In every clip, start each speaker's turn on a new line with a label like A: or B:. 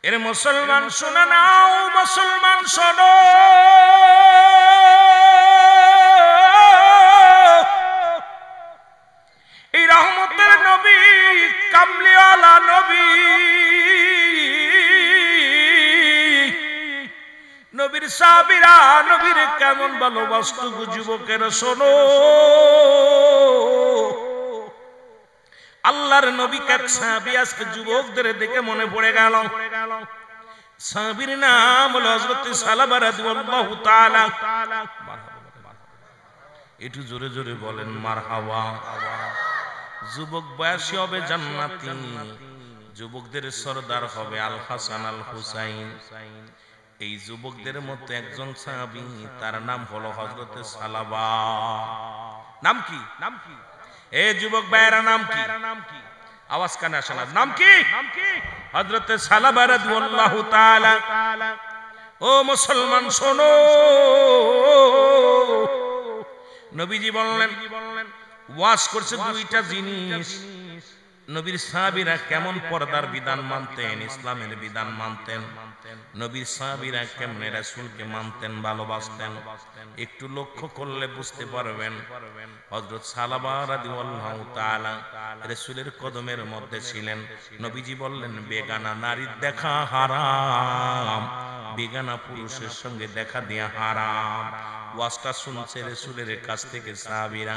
A: এর মুসলমান শুনে নাও, মুসলমান শোনো, এই রহমতের নবী, কামলিওয়ালা নবী, নবীর সাহাবীরা নবীর কেমন ভালোবাসত যুবকের শোনো। আল্লাহর নবী কার সাহাবী আজকে যুবকদের দেখে মনে পড়ে গেল। সাহাবীর নাম হলো হযরত সালাবা রাদিয়াল্লাহু তাআলা। একটু জোরে জোরে বলেন মারহাবা। যুবক বয়সী হবে জান্নাতি, যুবকদের সরদার হবে আল হাসান আল হুসাইন। এই যুবকদের মধ্যে একজন সাহাবী, তার নাম হলো হযরত সালাবা। নাম কি? নাম কি? এ যুবক ভাইয়েরা নাম কি? আওয়াজ কানে আসে না। নাম কি? হযরত সালাবা রাদিয়াল্লাহু তাআলা। ও মুসলমান শোনো, নবীজি বললেন, ওয়াজ করছে দুইটা জিনিস। নবীর সাহাবীরা কেমন পর্দার বিধান মানতেন, ইসলামের বিধান মানতেন, নবীর সাহাবীরা কেমন রাসূলকে মানতেন, ভালোবাসতেন, একটু লক্ষ্য করলে বুঝতে পারবেন। হযরত সালাবা রাদিয়াল্লাহু তাআলা রাসূলের কদমের মধ্যে ছিলেন। নবীজি বললেন, বেগানা নারীর দেখা হারাম, বেগানা পুরুষের সঙ্গে দেখা দেয়া হারাম। ওয়াজটা শুনছে রাসূলের কাছ থেকে সাহাবীরা।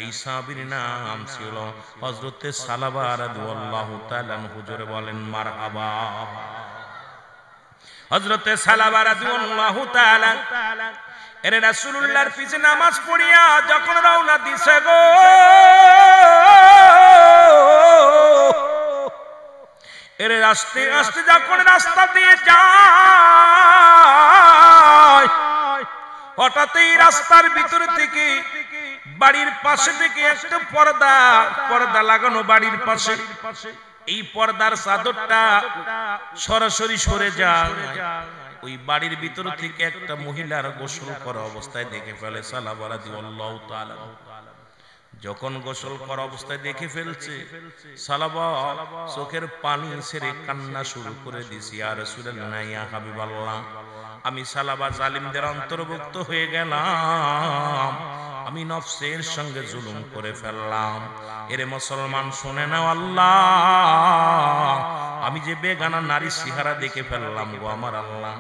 A: এই সাহাবীর নাম ছিল হযরত সালাবা রাদিয়াল্লাহু তাআলা। হুজুরে বলেন মারহাবা। হযরত সালাবা রাদিয়াল্লাহু তাআলা এর রাসূলুল্লাহর পিছে নামাজ পড়িয়া যখন রওনা দিছে গো, এর আস্তে আস্তে যখন রাস্তা দিয়ে যায়, হঠাৎ এই রাস্তার ভিতর থেকে বাড়ির পাশে থেকে একটা পর্দা লাগানো বাড়ির পাশে, এই পর্দার চাদরটা সরাসরি সরে যায়। ওই বাড়ির ভিতর থেকে একটা মহিলার গোসল করা অবস্থায় দেখে ফেলে সালাবা রাদিয়াল্লাহু তাআলা। যখন গোসল করা অবস্থায় দেখে ফেলছে, সালাবা চোখের পানি ছেড়ে কান্না শুরু করে দিয়েছে। ইয়া রাসূলুল্লাহ, ইয়া হাবিবাল্লাহ, আমি সালাবা জালিমদের অন্তর্ভুক্ত হয়ে গেলাম, আমি নফসের সঙ্গে জুলুম করে ফেললাম। এরে মুসলমান শুনে নাও, আল্লাহ, আমি যে বেগানা নারী চেহারা দেখে ফেললাম গো আমার আল্লাহ,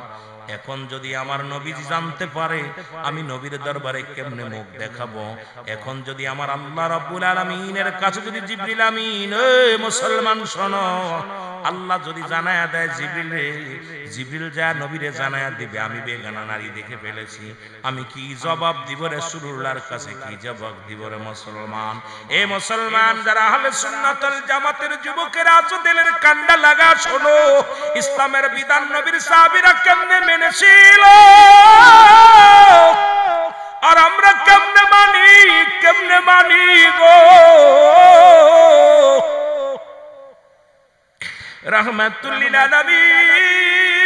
A: এখন যদি আমার নবীজি জানতে পারে আমি নবীর দরবারে কেমনে মুখ দেখাবো, এখন যদি আমার আল্লাহ রাব্বুল আলামিনের কাছে যদি জিবরিল আমিন, এই মুসলমান শোনো, আল্লাহ যদি জানায়া দেয় জিবরিল যা নবীরে জানায়া দিবে আমি বেগানা নারী দেখে ফেলেছি, আমি কি জবাব দিব রাসূলুল্লাহর কাছে, কি জবাব দিব রে মুসলমান? এ মুসলমান যারা আহলে সুন্নাত ওয়াল জামাতের যুবকেরা আছো, দিলের কান্ডা লাগা শোনো, ইসলামের বিধান নবীর সাহাবীরা কেমনে মেনেছিল আর আমরা কেমনে মানি গো। রাহমাতুল লিল আলামিন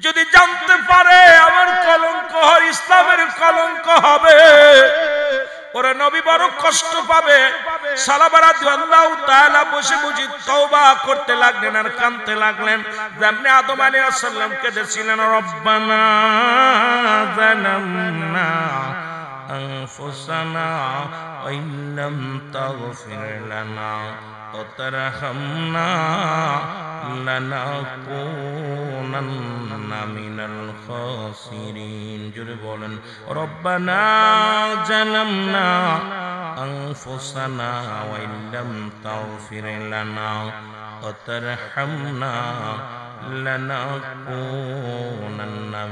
A: যদি জানতে পারে আমার কলঙ্ক হয়, ইসলামের কলঙ্ক হবে, ওরে নবী বড় কষ্ট পাবে। সালাবা রাদিয়াল্লাহু তাআলা বসে বসে তওবা করতে লাগলেন আর কাঁদতে লাগলেন, যেমনি আদম আলাইহিস সালাম কেঁদেছিলেন, রব্বানা যালামনা আনফুসানা ওয়া ইল্লাম তাগফির লানা ওয়া তারহামনা লানাকুনান্না মিনাল খাসিরিন। জোরে বলেন, রব্বানা যালামনা আনফুসানা ওয়া ইল্লাম তাগফির লানা ওয়া তারহামনা লানাকুনান্না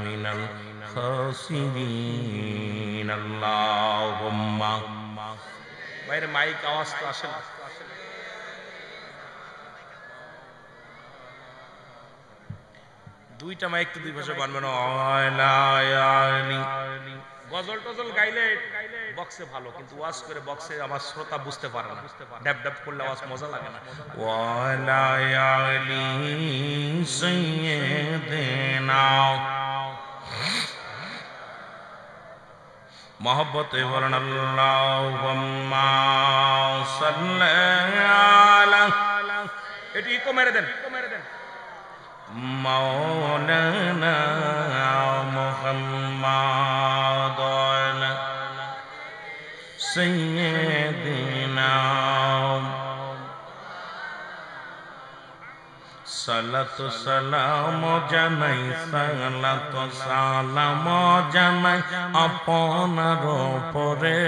A: মিনাল খাসিরিন। আল্লাহুম্মা। বাইরে মাইক আওয়াজ তো আসে না। দুইটা মাইক তো দুই ভাষা বানবে না। গজল টজল গাইলে বক্সে ভালো, কিন্তু ওয়াজ করে বক্সে আমার শ্রোতা বুঝতে পারে না, ড্যাব ড্যাব করলে আওয়াজ মজা লাগে না। ওয়ালা আলি সাইয়্যিদিনা, मोहब्बत वरन अल्लाहुम्मा सल्ली अला এটি ইকো মেরে দেন। মাওলানা মুহাম্মদ সাইয়্যিদিনা সালাতু সালাম জানাই, সালাতু সালাম জানাই আপনার উপরে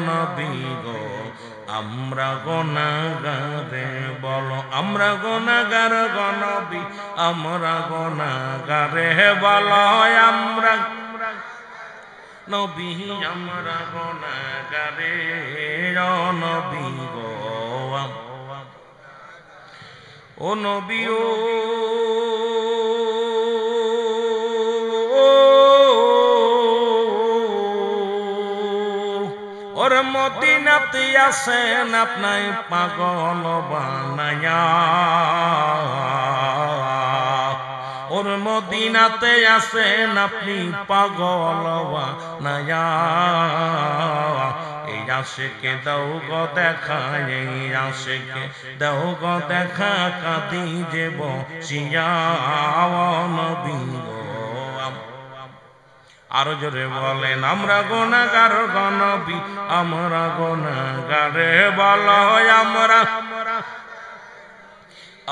A: নবী গো। আমরা গুনাহগারে বলো, আমরা গুনাহগার গো নবী, আমরা গুনাহগারে বলো, আমরা নবী আমরা গুনাহগারে নবী গো। ও নবী ও ওর মদিনাতে আসেন আপনাই পাগল বানায়া, ওর মদিনাতে আসেন আপনি পাগল বানায়া। এই আশিকে দাও গো দেখা, এই আশিকে দাও গো দেখা, কাঁদি যে বসিয়া নবী গো। আরো জোরে বলেন, আমরা গুনাহগার গো নবী, আমরা গুনাহগারে বলো, আমরা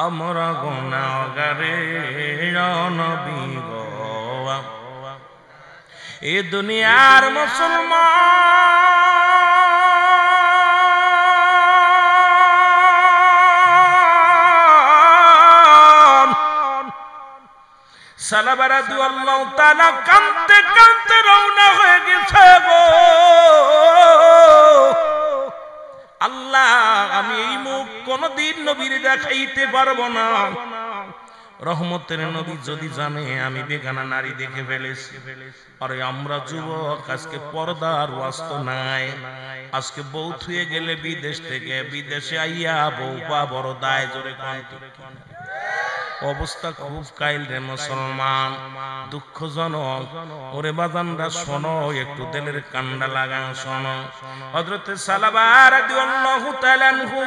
A: আমরা গুনাহগারে নবী গো। এ দুনিয়ার মুসলমান সালাবা রাদিয়াল্লাহু তাআলা কাঁদতে কাঁদতে রওনা হয়ে গেছে গো। আল্লাহ, আমি এই মুখ কোনদিন নবীর দেখাইতে পারবো না। রহমতের নবী যদি জানে আমি বেগানা নারী দেখে ফেলেছি। আরে আমরা যুবক, আজকে পর্দার ওয়াস্ত নাই। আজকে বউ থুয়ে গেলে বিদেশ থেকে, বিদেশে আইয়া বউ পা বড় দায়। জোরে অবস্থা খুব কাইল রে মুসলমান, দুঃখজনক। ওরে বাজানরা শোনো, একটু দিলের কান্ডা লাগা শোনো। হযরতে সালাবা রাদিয়াল্লাহু তাআলা আনহু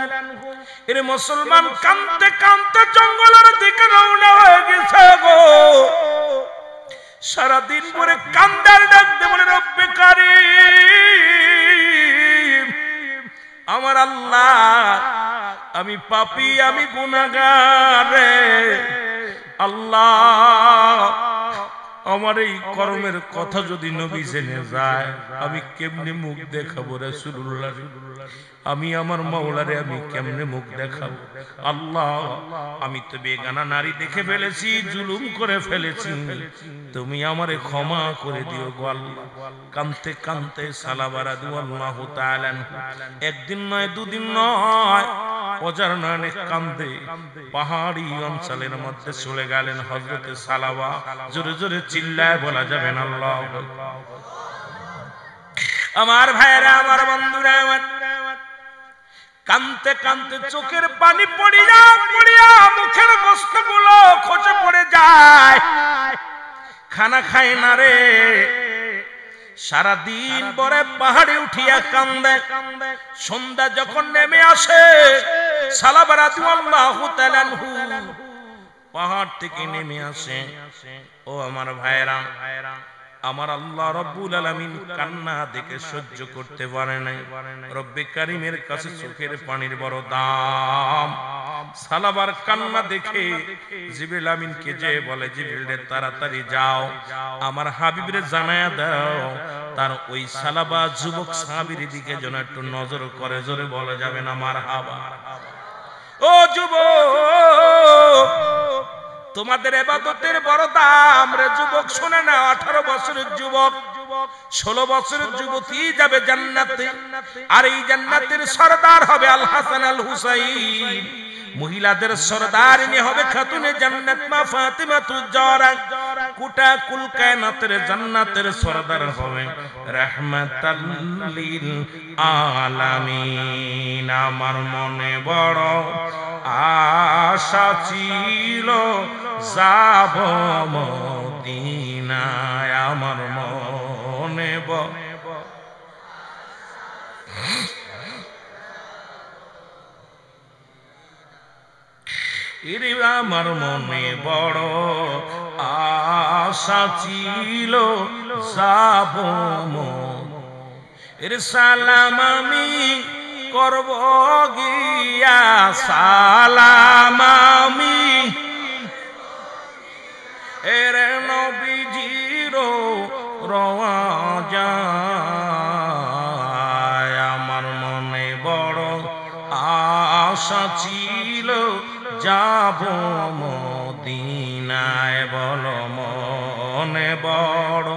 A: এর মুসলমান কাঁদতে কাঁদতে জঙ্গলের দিকে রওনা হয়ে গেছে গো। সারা দিন পরে কান্দার ডাকতে বলে, রব্বে কারীম, আমার আল্লাহ, আমি পাপী, আমি গুনাহগার রে আল্লাহ। আমার এই কর্মের কথা যদি নবী জেনে যায়, আমি কেমনে মুখ দেখাবো রাসূলুল্লাহ? আমি আমার মাওলারে আমি কেমনে মুখ দেখাবো? আল্লাহ, আমি তো বেগানা নারী দেখে ফেলেছি, জুলুম করে ফেলেছি, তুমি আমারে ক্ষমা করে দিও গো আল্লাহ। কাঁদতে কাঁদতে সালাবা রাদিয়াল্লাহু তাআলা একদিন নয়, দুদিন নয়, অজার নয়নে কান্দে পাহাড়ি অঞ্চলের মধ্যে চলে গেলেন হযরতে সালাবা। জোরে জোরে চিল্লায় বলা যাবে না আল্লাহ। আমার ভাইরা, আমার বন্ধুরা, আমার কাঁদতে কাঁদতে চোখের পানি পড়িয়া পড়িয়া মুখের গোশতগুলো খসে পড়ে যায়। খানা খায় না রে। সারা দিন পরে পাহাড়ে উঠিয়া কান্দে। সন্ধ্যা যখন নেমে আসে, সালাবা রাদিয়াল্লাহু তাআলা আনহু পাহাড় থেকে নেমে আসে। ও আমার ভাইরা, আমার আল্লাহ রব্বুল আলামিন কান্না দেখে সহ্য করতে পারে নাই। রব্বে কারীমের কাছে চোখের পানির বড় দাম। সালাবার কান্না দেখে জিবরিল আমিনকে যে বলে, জিবরিল রে তাড়াতাড়ি যাও, আমার হাবিবরে জানায়া দাও তার ওই সালাবা যুবক সাহাবীর দিকে যেন একটু নজর করে। জোরে বলা যাবে না মারহাবা। ও যুবক, তোমাদের ইবাদতের বড় দাম রে যুবক। শুনে না, 18 বছরের যুবক, 16 বছরের যুবতী যাবে জান্নাতে। আর এই জান্নাতের সরদার হবে আল হাসান আল হুসাইন। মহিলাদের সরদারিনী হবে খাতুনে জান্নাত মা ফাতিমাতুজ জাহরা। গোটা কুল কায়নাতের জান্নাতের সরদার হবে রাহমাতাল লিল আলামিন। আমার মনে বড় আশা ছিল যাব মদিনায়, আমার মনে এরে আমার মনে বড় আশা ছিল যাব এর সালাম আমি করব গিয়া সালাম আমি এর নবীজির রওজা আমার মনে বড় আশা ছিল যাব মদিনায় বলো মনে বড়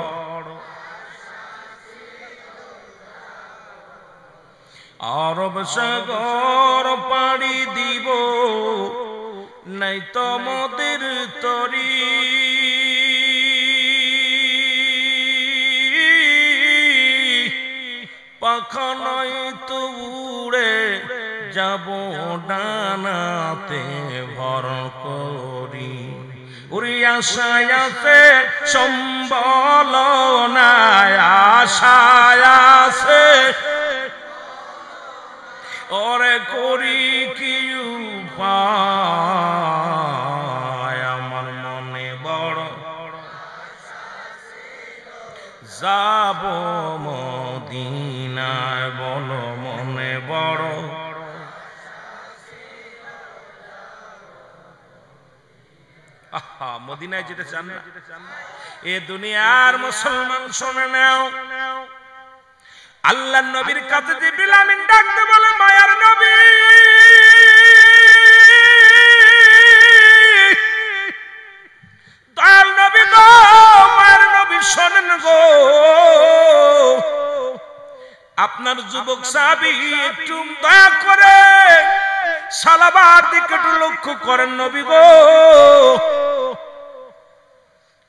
A: আরব সাগর পাড়ি দিব নাই তোমাদের তরি পাখা নয় তো উড়ে যাব ডানাতে ভর করি ওরে আশায় আছে সম্বল নাই আশায় আছে ওরে করি কি উপায় আমার মনে বড় যাব মদিনায় বলো মনে বড় আহা মদিনায় যেতে চান না এ দুনিয়ার মুসলমান শুনে নাও আল্লাহর নবীর কাছে জিবরিল আমিন ডাকতে বলে মায়ার নবী দয়াল নবী গো মায়ার নবী শোনেন গো আপনার যুবক সাহাবী একটু দয়া করে সালাবার দিকে একটু লক্ষ্য করেন নবী গো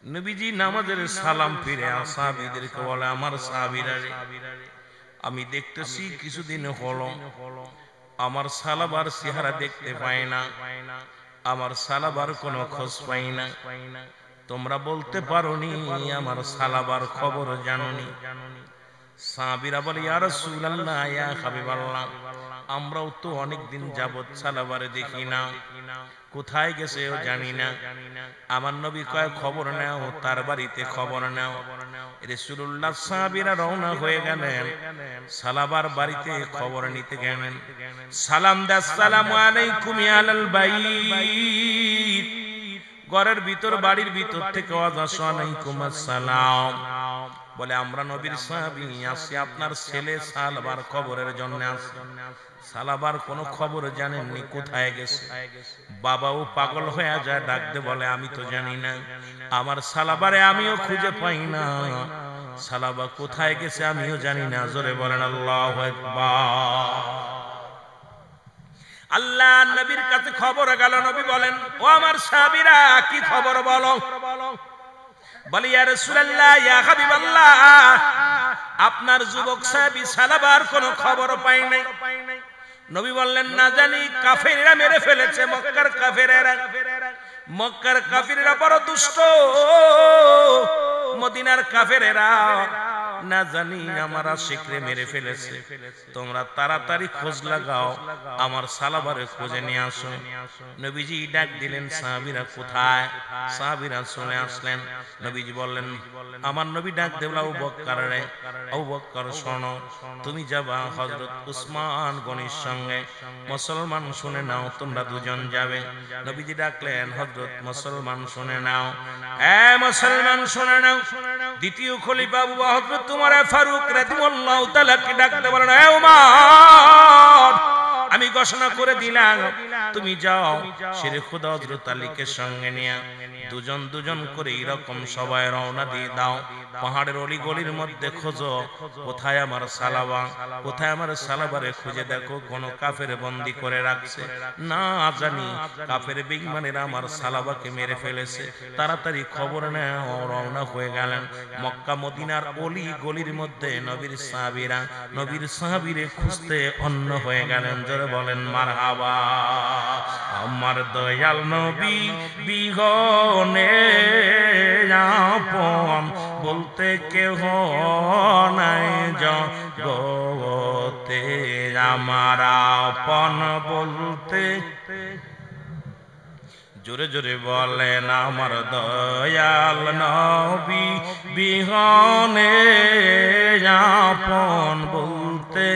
A: নবীজি নামাজের সালাম ফিরে সাহাবীদেরকে বলে আমার সাহাবীরা আমি দেখতেছি কিছুদিন হলো আমার সালাবার চেহারা দেখতে পাই না আমার সালাবার কোনো খোঁজ পাই না তোমরা বলতে পারোনি আমার সালাবার খবর জানোনি সাহাবীরা বলে ইয়া রাসূলুল্লাহ ইয়া হাবিবাল্লাহ আমরাও তো অনেক দিন যাবত সালাবারে দেখি না কোথায় গেছে ও জানি না আমার নবী কয় খবর নাও তার বাড়িতে খবর নাও রাসূলুল্লাহ সাহাবীরা রওনা হয়ে গেলেন সালাবার বাড়িতে খবর নিতে গেলেন সালাম দে আসসালামু আলাইকুম ইয়া আলাল বাইত ঘরের ভিতর বাড়ির ভিতর থেকে আওয়াজ আসে আলাইকুম আসসালাম বলে আমরা নবীর সাহাবী আসি আপনার ছেলে সালাবার খবরের জন্য আসি সালাবার কোনো খবর জানেননি কোথায় গেছে বাবাও পাগল হয়ে যায় ডাকতে বলে আমি তো জানি না আমার সালাবারে আমিও খুঁজে পাই না সালাবা কোথায় গেছে আমিও জানি না জোরে বলেন আল্লাহু আকবার আল্লাহ নবীর কাছে খবর গেল নবী বলেন ও আমার সাহাবীরা কি খবর বলো বলি ইয়া রাসূলুল্লাহ ইয়া হাবিবাল্লাহ আপনার যুবক সাহাবী সালাবার কোনো খবর পাই নাই নবী বললেন না জানি কাফেররা মেরে ফেলেছে মক্কার কাফেররা বড় দুষ্ট মদিনার কাফেররা না জানি আমার আশিকরে মেরে ফেলেছে তোমরা তাড়াতাড়ি খোঁজ লাগাও আমার সালাবারে খুঁজে নিয়ে আসো নবীজি ডাক দিলেন সাহাবীরা কোথায় সাহাবীরা চলে আসলেন নবীজি বললেন আমার নবী ডাক দেবলা আবু বকর রে আবু বকর শোনো তুমি যাবা হযরত উসমান গনির সঙ্গে মুসলমান শুনে নাও তোমরা দুজন যাবে নবীজি ডাকলেন হযরত মুসলমান শুনে নাও এ মুসলমান শুনে নাও দ্বিতীয় খলিফা আবু বকর তোমার ফারুক রাদিয়াল্লাহু তাআলা কে ডাকতে বলেন হে ওমর আমি ঘোষণা করে দিলাম তুমি যাও শেরে খোদা হযরত আলীকে সঙ্গে নিয়ে দুজন দুজন করে এরকম সবাই রওনা দিয়ে দাও পাহাড়ের অলি গলির মধ্যে খোঁজো কোথায় আমার সালাবা কোথায় আমার সালাবারে খুঁজে দেখো কোন কাফের বন্দী করে রাখছে না জানি কাফের বেঈমানেরা আমার সালাবাকে মেরে ফেলেছে তাড়াতাড়ি খবর নাও রওনা হয়ে গেলেন মক্কা মদিনার অলি গলির মধ্যে নবীর সাহাবীরে খুঁজতে অন্য হয়ে গেলেন জোরে বলেন মারহাবা আমার দয়াল নবী বিহনে আপন বলতে কেহ নাই জগতে আমার আপন বলতে জোরে জোরে বলেন আমার দয়াল নবী বিহনে আপন বলতে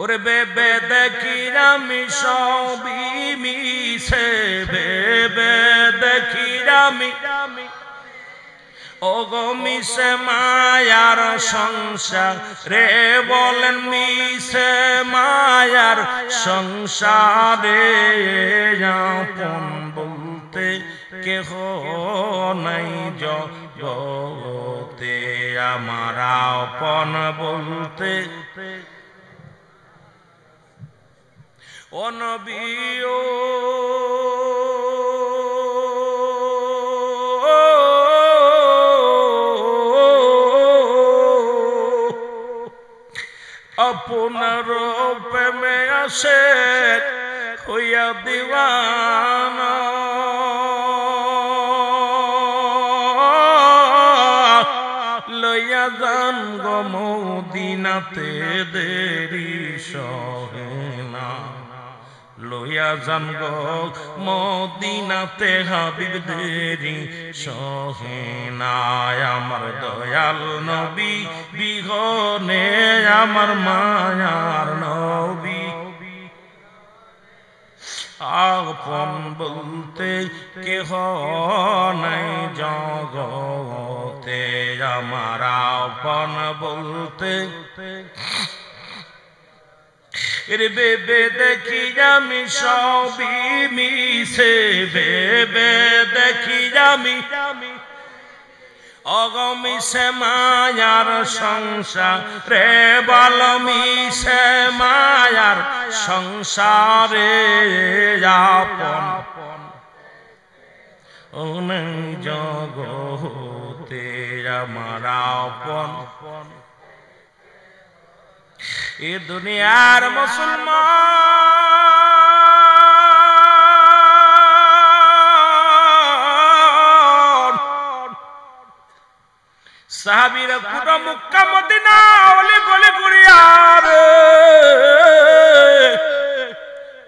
A: ওরে বেবে দেখি আমি সবই মিছে বেবে দেখি আমি ওগো মিছে মায়ার সংসার রে বলেন মিছে মায়ার সংসারে আপন বলতে কেহ নাই জগতে আমার আপন বলতে ও নবী ও আপনার প্রেমে আসে হইয়া দিওয়ানা লইয়া যান গো মদিনাতে দেরি সহে না লইয়া যান গো মদিনাতে হাবিব দেরি সহে না আমার দয়াল নবী বিহনে আমার মায়ার নবী আপন বলতে কেহ নাই জগতে আমার আপন বলতে রে বেবে দেখি আমি সবই মিছে বেবে দেখি আমি অগমিছে মায়ার সংসার রে বল মিছে মায়ার সংসারে আপন অনেক জগতে আমার আপন এ দুনিয়ার মুসলমান সাহাবীরা পুরো মক্কা মদিনা অলি গলি ঘুরিয়া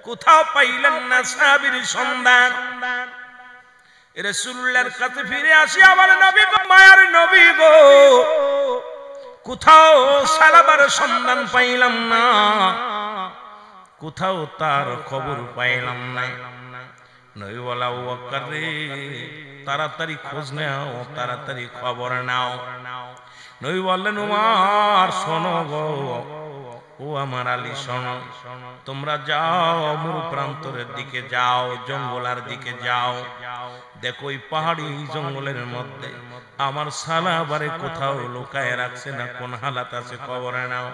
A: কোথাও পাইলেন না সাহাবীর সন্ধান রাসূলুল্লাহর কাছে ফিরে আসি আমার নবী গো মায়ার নবী গো কোথাও সালাবার সন্ধান পাইলাম না কোথাও তার খবর পাইলাম না নবী বলা ও করে তাড়াতাড়ি খোঁজ নাও তাড়াতাড়ি খবর নাও নবী বললেন উমর শোনো গো ও আমার আলী শোনো তোমরা যাও মরু প্রান্তরের দিকে যাও জঙ্গলার দিকে যাও দেখো ওই পাহাড়ি জঙ্গলের মধ্যে আমার সালাবারে কোথাও লুকায় রাখছে না কোন হালাত আছে খবর নাও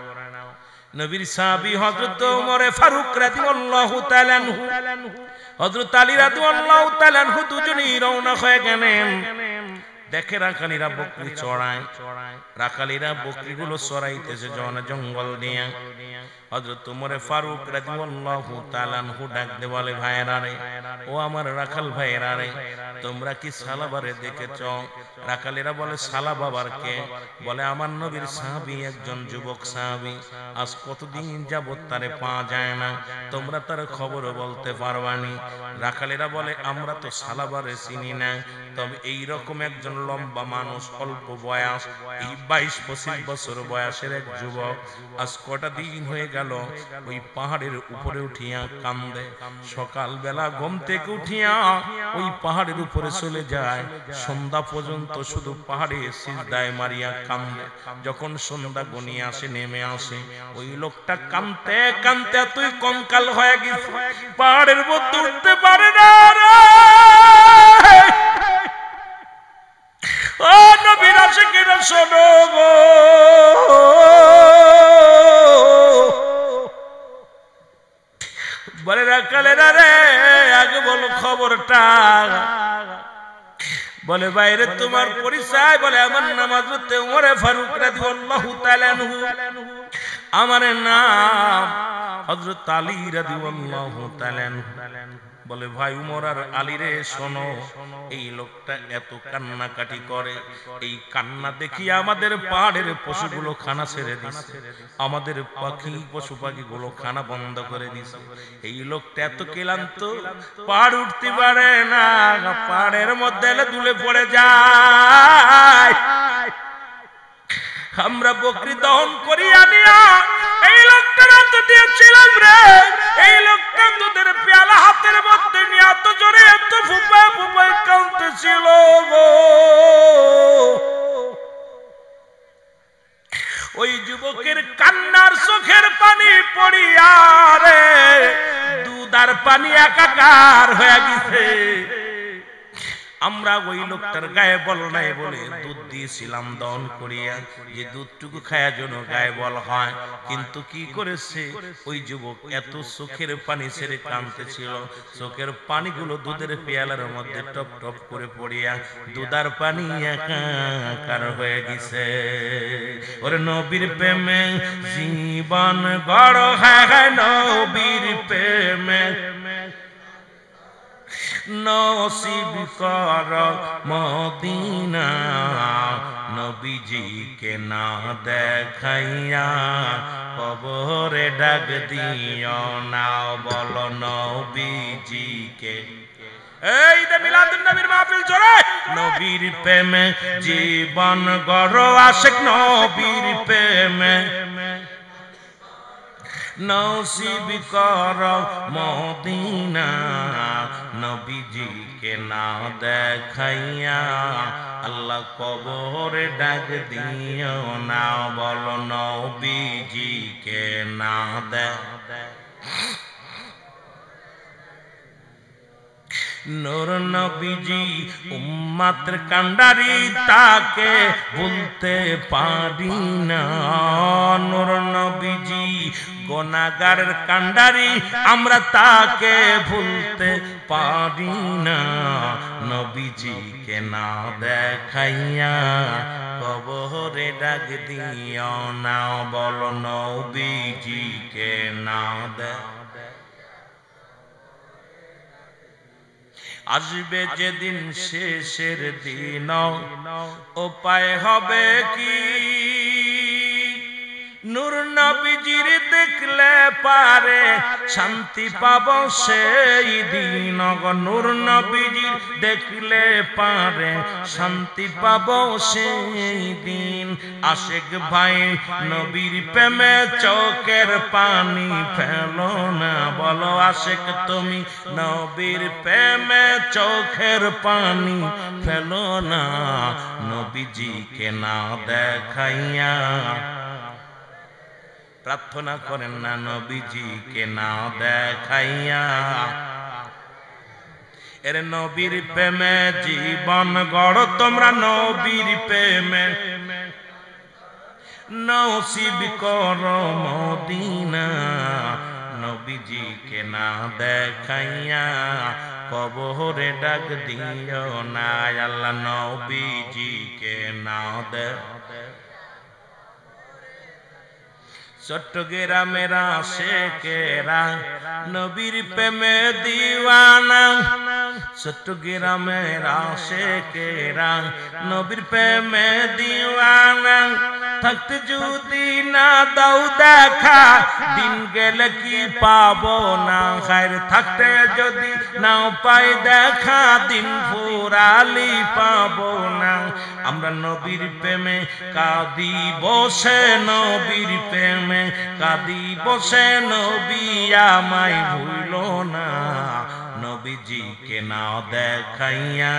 A: নবীর সাহাবী হযরত ওমর ফারুক রাদিয়াল্লাহু তাআলা আনহু হযরত আলী রাদিয়াল্লাহু তাআলা আনহু দুজনেই রওনা হয়ে গেলেন দেখে রাখালিরা বকরি চড়ায় রাখালিরা বকরিগুলো চড়াইতেছে জঙ্গল দিয়ে হযরত ওমর ফারুক রাদিয়াল্লাহু তাআলা আনহু ডাক দে বলে ভাইরা রে ও আমার রাখাল ভাইরা রে তোমরা কি সালাবারে দেখেছো রাখালিরা বলে সালা বাবার কে বলে আমার নবীর সাহাবী একজন যুবক সাহাবী আজ কতদিন যাবত তারে পাওয়া যায় না তোমরা তার খবর বলতে পারবানি রাখালিরা বলে আমরা তো সালাবারে চিনি না তবে এই রকম একজন লম্বা মানুষ অল্প বয়স এই 22-25 বছর বয়সের এক যুবক আজ কটা দিন হয়ে গেল ওই পাহাড়ের উপরে উঠিয়া কান্দে সকাল বেলা ঘুম থেকে উঠিয়া ওই পাহাড়ের উপরে চলে যায় সন্ধ্যা পর্যন্ত শুধু পাহাড়ে সিজদায় মারিয়া কান্দে যখন সন্ধ্যা গনিয়ে আসে নেমে আসে ওই লোকটা কাঁদতে কাঁদতে তুই কঙ্কাল হয়ে গেছে পাহাড়ের মধ্যে উঠতে পারে না রে ও নবীর আশিকেরা শোনো গো বলে রাখালেরা রে আগে বলো খবরটা বলে বাইরে তোমার পরিচয় বলে আমার নাম হযরত ওমর ফারুক রাদিয়াল্লাহু তাআলা আনহু আমার নাম হযরত আলী রাদিয়াল্লাহু তাআলা আনহু বলে ভাই উমর আর আলী রে শোনো, এই লোকটা এত কান্নাকাটি করে, এই কান্না দেখি আমাদের পাহাড়ের পশুগুলো খানা ছেড়ে দিচ্ছে, আমাদের পাখি পশু পাখিগুলো খানা বন্ধ করে দিচ্ছে। এই লোকটা এত ক্লান্ত, পাহাড় উঠতে পারে না, পাহাড়ের মধ্যে দুলে পড়ে যায়। আমরা বকরি দহন করি আনিয়া এই লোকটার হাতে দিয়েছিলাম রে, এই লোকটা দুধের পেয়ালা হাতের মধ্যে নিয়ে এত জোরে এত ফুপায় ফুপায় কাঁদতেছিল গো। ওই যুবকের কান্নার চোখের পানি পড়িয়া রে দুধ আর পানি একাকার হয়ে গেছে। আমরা ওই লোকটার গায়ে বল নাই বলে দুধ দিয়েছিলাম দহন করিয়া, যে দুধটুকু খায়া যেন গায়ে বল হয়। কিন্তু কি করেছে ওই যুবক, এত চোখের পানি ছেড়ে কাঁদতেছিল, চোখের পানিগুলো দুধের পেয়ালার মধ্যে টপ টপ করে পড়িয়া দুধার পানি একাকার হয়ে গেছে। ওরে নবীর প্রেমে জীবন গড়, হ্যাঁ নবীর প্রেমে নসিব কর মদিনা, নবীজিকে না দেখাইয়া কবরে ডাক দিও না, বলো নবীজিকে। এই যে মিলাদুন নবীর মাহফিল জোরে, নবীর প্রেমে জীবন গড় আশিক, নবীর প্রেমে নসিব কর মদিনা, নবীজিকে না দেখাইয়া আল্লাহ কবরে ডাক দিও না, বলো নবীজিকে না দেখ। নূর নবীজি উম্মতের কান্ডারি, তাকে ভুলতে পারি না। নূর নবীজি গুনাহগারের কান্ডারি, আমরা তাকে ভুলতে পারি না। নবীজিকে না দেখাইয়া কবরে ডাক দিও না, বলো নবীজিকে না দেখ। আসবে যেদিন শেষের দিন, উপায় হবে কি? নূর নবীজির দেখলে পারে শান্তি পাব সেই দিন। নূর নবীজির দেখলে পারে শান্তি পাব সেই দিন। আশিক ভাই নবীর প্রেমে চোখের পানি ফেলো না, বলো আশিক তুমি নবীর প্রেমে চোখের পানি ফেলো না, নবীজিকে না দেখাইয়া প্রার্থনা করেন না, নবীজিকে না দেখাইয়া। এর নবীর প্রেমে জীবন গড় তোমরা, নবীর প্রেমে নসিব করো মদিনা, নবীজিকে না দেখাইয়া কবরে ডাক দিও না, আল্লাহ নবীজিকে না দেখ। চট্টগ্রামের আশেকেরা নবীর প্রেমে দিওয়ানা, চট্টগ্রামের আশেকেরা নবীর প্রেমে দিওয়ানা। থাকতে যদি না দাও দেখা, দিন গেলে কি পাবো না খায়ের। থাকতে যদি নাও পাই দেখা, দিন ফুরালি পাবো না। আমরা নবীর প্রেমে কাঁদি বসে, নবীর প্রেমে কাঁদি বসে, নবী আমায় ভুলো না, নবীজিকে না দেখাইয়া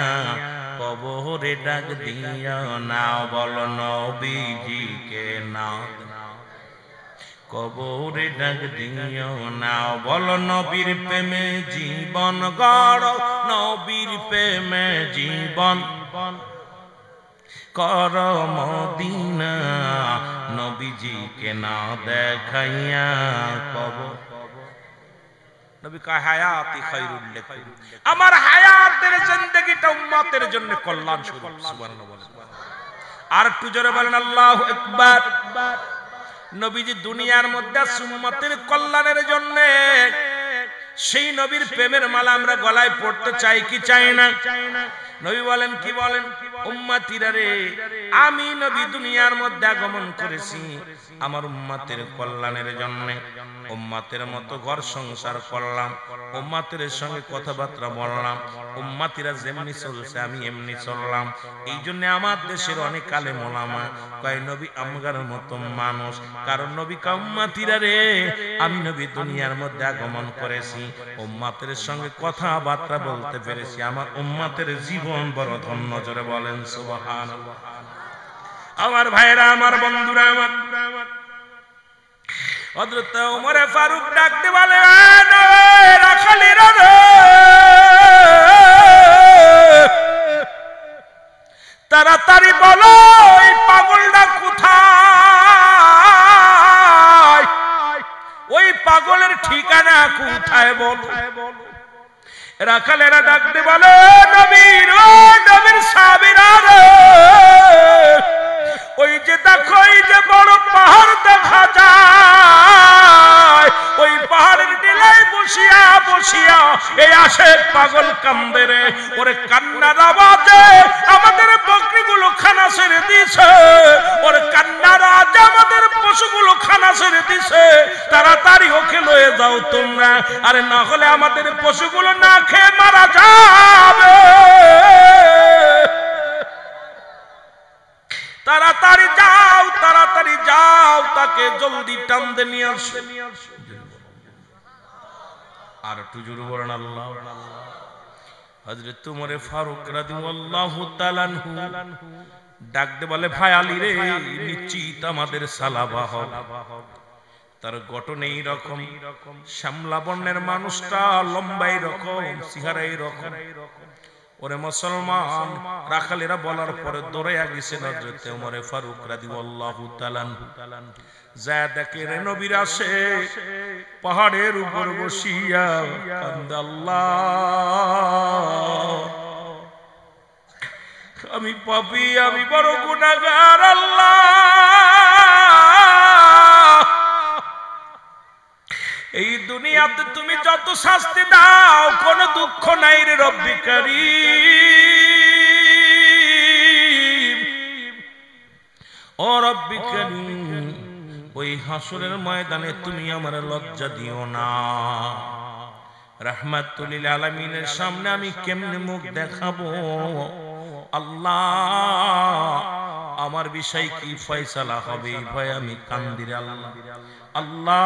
A: কবরে ডাক দিও না, বলো নবীজিকে না কবরে ডাক দিও না, বলো নবীর প্রেমে জীবন গড়, নবীর প্রেমে জীবন কর মদিনা, নবীজিকে না দেখাইয়া কবর। নবী কয় হায়াতি খায়রুল লাকুম, আমার হায়াতের জিন্দেগিটা উম্মতের জন্য কল্যাণ স্বরূপ। সুবহানাল্লাহ বলেন। আর একটু জোরে বলেন আল্লাহু আকবার। নবীজি দুনিয়ার মধ্যে উম্মতের কল্যাণের জন্য সেই নবীর প্রেমের মালা আমরা গলায় পড়তে চাই কি চাই না? নবী বলেন, কি বলেন? উম্মতিরা রে, আমি নবী দুনিয়ার মধ্যে আগমন করেছি আমার উম্মতের কল্যাণের জন্য। উম্মতের মতো ঘর সংসার করলাম, উম্মতের সঙ্গে কথাবার্তা বললাম, উম্মতিরা যেমনি চলছে আমি এমনি চললাম। এই জন্য আমার দেশের অনেক আলেম ওলামা কয় নবী আমগার মতো মানুষ, কারণ নবী কা উম্মতিরা রে, আমি নবী দুনিয়ার মধ্যে আগমন করেছি, উম্মতের সঙ্গে কথাবার্তা বলতে পেরেছি, আমার উম্মতের জীবন বড় ধন্য। জোরে বলেন সুবহানাল্লাহ। আমার ভাইরা, আমার বন্ধুরা, আমার হযরত ওমর ফারুক ডাকতে বলে, রাখালিরা রে, তাড়াতাড়ি বলো এই পাগলটা কোথায়, ওই পাগলের ঠিকানা কোথায় বলো। রাখালেরা ডাকতে বলে, নবীর সাহাবীরা রে, ওই যে দেখো, এই যে বড় পাহাড় দেখা যায়, ওই পাহাড়ের টিলায় বসিয়া বসিয়া এই আসে পাগল কান্দে রে। ওরে কান্নার আওয়াজে আমাদের বকরিগুলো খানা ছেড়ে দিছে, ওরে কান্নার আওয়াজে আমাদের পশুগুলো খানা ছেড়ে দিছে, তাড়াতাড়ি ওকে লয়ে যাও তোমরা, আরে না হলে আমাদের পশুগুলো না খেয়ে মারা যাবে। তাড়াতাড়ি যাও, তাড়াতাড়ি যাও, তাকে জলদি টানতে নিয়ে আসো। আর একটু জোরে বলেন আল্লাহ। হযরত ওমর ফারুক রাদিয়াল্লাহু তাআলা আনহু ডাকতে বলে, ভাই আলী রে, নিশ্চিত আমাদের সালাবা হবে। তার গঠন এই রকম, শ্যামলা বর্ণের মানুষটা, লম্বাই রকম, চেহারাই রকম। ওরে মুসলমান, রাখালেরা বলার পরে দৌড়াইয়া গেছেন হযরত ওমর ফারুক রাদিয়াল্লাহু তাআলা আনহু। যা দেখে রে নবীর আসে পাহাড়ের উপর বসিয়া কান্দে, আল্লাহ আমি পাপী, আমি বড় গুনাহগার, আল্লাহ এই দুনিয়াতে তুমি যত শাস্তি দাও কোনো দুঃখ নাই রে রব্বি কারীম, ও রব্বি কারীম, ওই হাসরের ময়দানে তুমি আমার লজ্জা দিও না। রাহমাতুল লিল আলামিনের সামনে আমি কেমনে মুখ দেখাবো? আল্লাহ আমার বিষয় কি ফয়সালা হবে, এই ভয় আমি কান্দি রে আল্লাহ। আল্লাহ